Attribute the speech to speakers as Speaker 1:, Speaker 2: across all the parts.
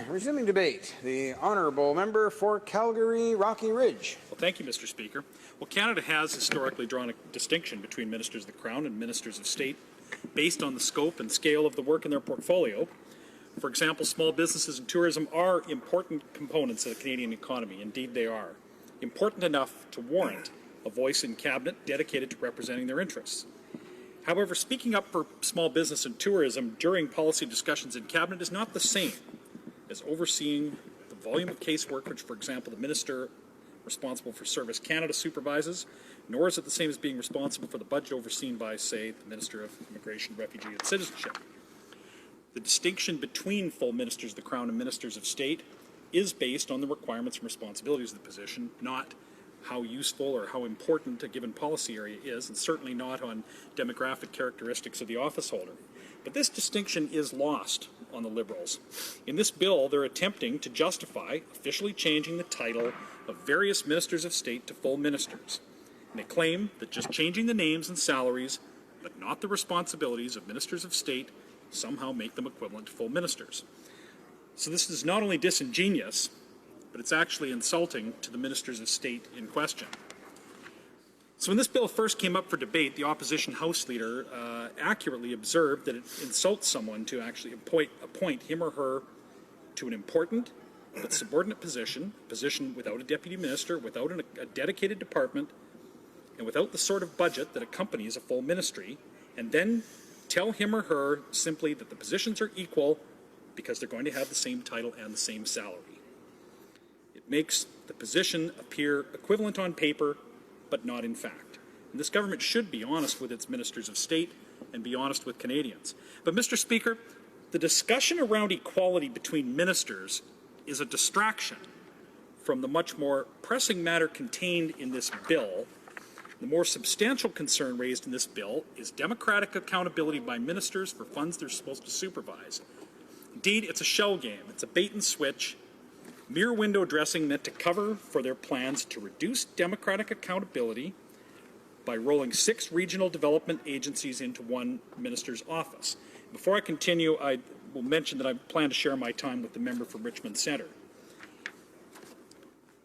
Speaker 1: Resuming debate, the honourable member for Calgary Rocky Ridge.
Speaker 2: Well, thank you, Mr. Speaker. Well, Canada has historically drawn a distinction between ministers of the Crown and ministers of state based on the scope and scale of the work in their portfolio. For example, small businesses and tourism are important components of the Canadian economy. Indeed, they are. Important enough to warrant a voice in Cabinet dedicated to representing their interests. However, speaking up for small business and tourism during policy discussions in Cabinet is not the same as overseeing the volume of casework which, for example, the Minister responsible for Service Canada supervises, nor is it the same as being responsible for the budget overseen by, say, the Minister of Immigration, Refugee and Citizenship. The distinction between full ministers of the Crown and ministers of state is based on the requirements and responsibilities of the position, not how useful or how important a given policy area is, and certainly not on demographic characteristics of the office holder. But this distinction is lost on the Liberals. In this bill, they're attempting to justify officially changing the title of various ministers of state to full ministers. And they claim that just changing the names and salaries, but not the responsibilities of ministers of state, somehow make them equivalent to full ministers. So this is not only disingenuous, but it's actually insulting to the ministers of state in question. So when this bill first came up for debate, the opposition House Leader accurately observed that it insults someone to actually appoint him or her to an important but subordinate position without a deputy minister, without a dedicated department, and without the sort of budget that accompanies a full ministry, and then tell him or her simply that the positions are equal because they're going to have the same title and the same salary. It makes the position appear equivalent on paper, but not in fact. And this government should be honest with its ministers of state and be honest with Canadians. But, Mr. Speaker, the discussion around equality between ministers is a distraction from the much more pressing matter contained in this bill. The more substantial concern raised in this bill is democratic accountability by ministers for funds they're supposed to supervise. Indeed, it's a shell game. It's a bait and switch, mere window dressing meant to cover for their plans to reduce democratic accountability by rolling 6 regional development agencies into one minister's office. Before I continue, I will mention that I plan to share my time with the member for Richmond Centre.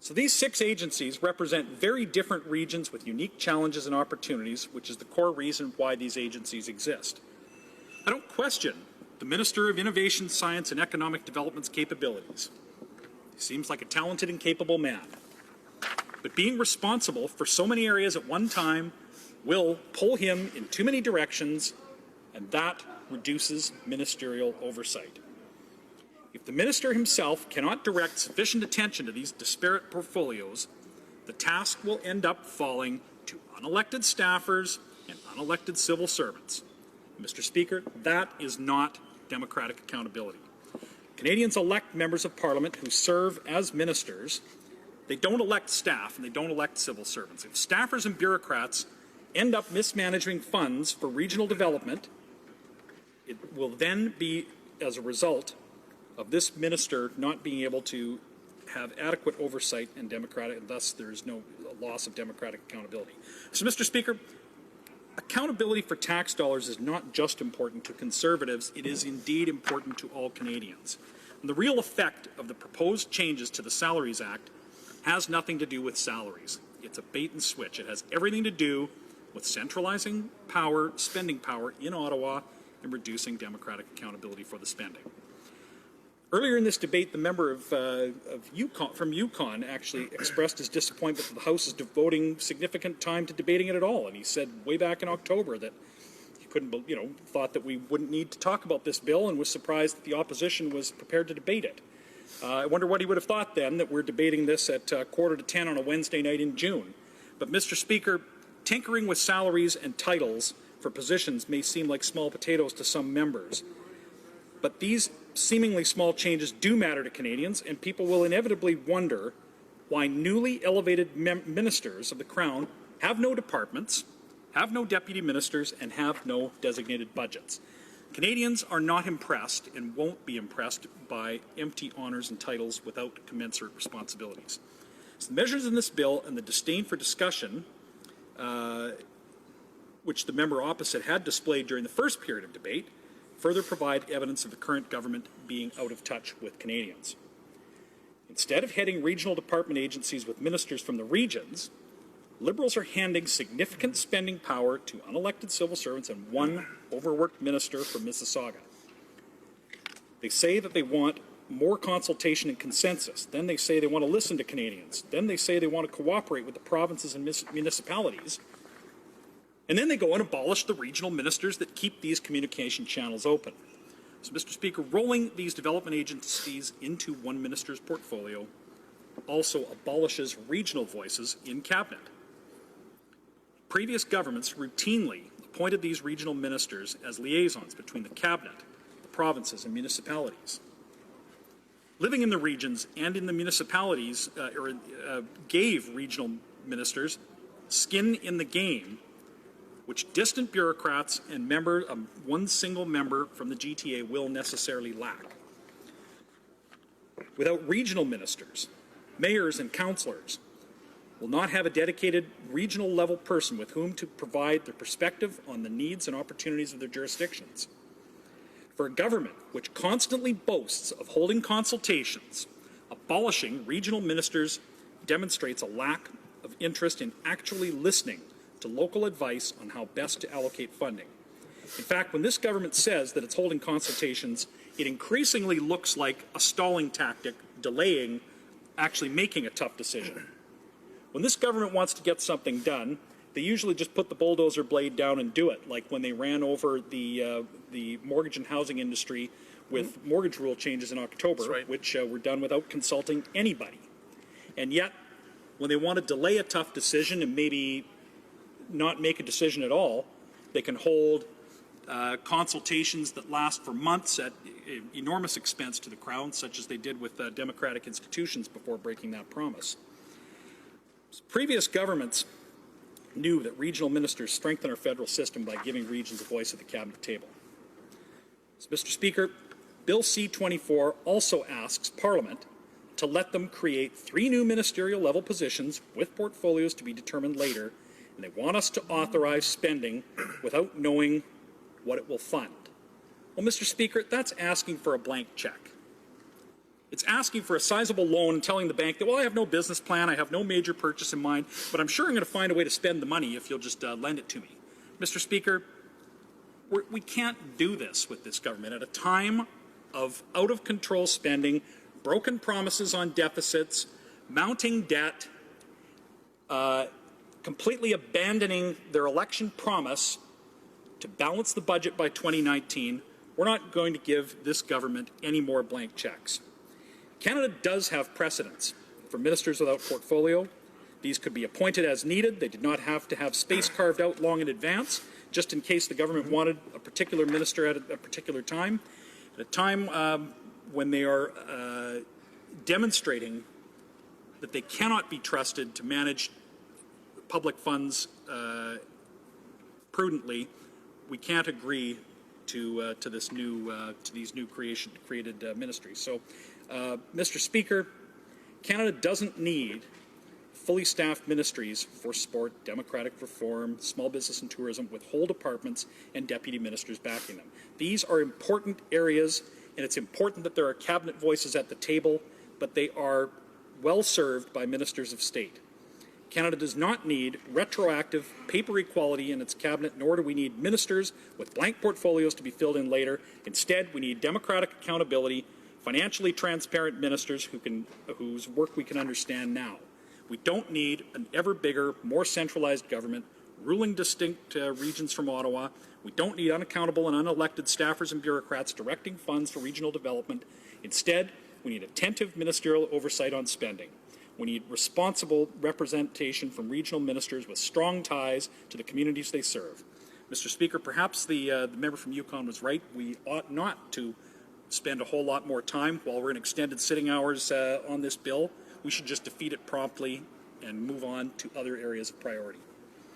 Speaker 2: So these 6 agencies represent very different regions with unique challenges and opportunities, which is the core reason why these agencies exist. I don't question the Minister of Innovation, Science and Economic Development's capabilities. He seems like a talented and capable man. But being responsible for so many areas at one time will pull him in too many directions, and that reduces ministerial oversight. If the minister himself cannot direct sufficient attention to these disparate portfolios, the task will end up falling to unelected staffers and unelected civil servants. Mr. Speaker, that is not democratic accountability. Canadians elect members of Parliament who serve as ministers. They don't elect staff and they don't elect civil servants. If staffers and bureaucrats end up mismanaging funds for regional development, it will then be as a result of this minister not being able to have adequate oversight and democratic, and thus there is no loss of democratic accountability. So, Mr. Speaker, accountability for tax dollars is not just important to Conservatives, it is indeed important to all Canadians. And the real effect of the proposed changes to the Salaries Act has nothing to do with salaries. It's a bait and switch. It has everything to do with centralizing power, spending power in Ottawa, and reducing democratic accountability for the spending. Earlier in this debate, the member from Yukon actually expressed his disappointment that the House is devoting significant time to debating it at all. And he said way back in October that he thought that we wouldn't need to talk about this bill and was surprised that the opposition was prepared to debate it. I wonder what he would have thought then that we're debating this at 9:45 on a Wednesday night in June. But, Mr. Speaker, tinkering with salaries and titles for positions may seem like small potatoes to some members. But these seemingly small changes do matter to Canadians, and people will inevitably wonder why newly elevated ministers of the Crown have no departments, have no deputy ministers, and have no designated budgets. Canadians are not impressed and won't be impressed by empty honours and titles without commensurate responsibilities. So the measures in this bill and the disdain for discussion, which the member opposite had displayed during the first period of debate, further provide evidence of the current government being out of touch with Canadians. Instead of heading regional department agencies with ministers from the regions, Liberals are handing significant spending power to unelected civil servants and one overworked minister from Mississauga. They say that they want more consultation and consensus. Then they say they want to listen to Canadians. Then they say they want to cooperate with the provinces and municipalities. And then they go and abolish the regional ministers that keep these communication channels open. So, Mr. Speaker, rolling these development agencies into one minister's portfolio also abolishes regional voices in cabinet. Previous governments routinely appointed these regional ministers as liaisons between the cabinet, the provinces, and municipalities. Living in the regions and in the municipalities gave regional ministers skin in the game, which distant bureaucrats and one single member from the GTA will necessarily lack. Without regional ministers, mayors and councillors will not have a dedicated regional level person with whom to provide their perspective on the needs and opportunities of their jurisdictions. For a government which constantly boasts of holding consultations, abolishing regional ministers demonstrates a lack of interest in actually listening to local advice on how best to allocate funding. In fact, when this government says that it's holding consultations, it increasingly looks like a stalling tactic, delaying actually making a tough decision. When this government wants to get something done, they usually just put the bulldozer blade down and do it, like when they ran over the mortgage and housing industry with mortgage rule changes in October, which were done without consulting anybody. And yet, when they want to delay a tough decision and maybe not make a decision at all, they can hold consultations that last for months at enormous expense to the Crown, such as they did with democratic institutions before breaking that promise. Previous governments knew that regional ministers strengthen our federal system by giving regions a voice at the cabinet table. So, Mr. Speaker, Bill C24 also asks Parliament to let them create 3 new ministerial level positions with portfolios to be determined later, and they want us to authorize spending without knowing what it will fund. Well, Mr. Speaker, that's asking for a blank check. It's asking for a sizable loan and telling the bank that, well, I have no business plan, I have no major purchase in mind, but I'm sure I'm going to find a way to spend the money if you'll just lend it to me. Mr. Speaker, we can't do this with this government at a time of out-of-control spending, broken promises on deficits, mounting debt, completely abandoning their election promise to balance the budget by 2019. We're not going to give this government any more blank checks. Canada does have precedents for ministers without portfolio. These could be appointed as needed. They did not have to have space carved out long in advance, just in case the government wanted a particular minister at a particular time. At a time when they are demonstrating that they cannot be trusted to manage public funds prudently, we can't agree to these new created ministries. So, Mr. Speaker, Canada doesn't need fully staffed ministries for sport, democratic reform, small business and tourism with whole departments and deputy ministers backing them. These are important areas, and it's important that there are cabinet voices at the table, but they are well served by ministers of state. Canada does not need retroactive paper equality in its cabinet, nor do we need ministers with blank portfolios to be filled in later. Instead, we need democratic accountability, financially transparent ministers whose work we can understand now. We don't need an ever bigger, more centralized government ruling distinct regions from Ottawa. We don't need unaccountable and unelected staffers and bureaucrats directing funds for regional development. Instead, we need attentive ministerial oversight on spending. We need responsible representation from regional ministers with strong ties to the communities they serve. Mr. Speaker, perhaps the member from Yukon was right. We ought not to spend a whole lot more time while we're in extended sitting hours on this bill. We should just defeat it promptly and move on to other areas of priority.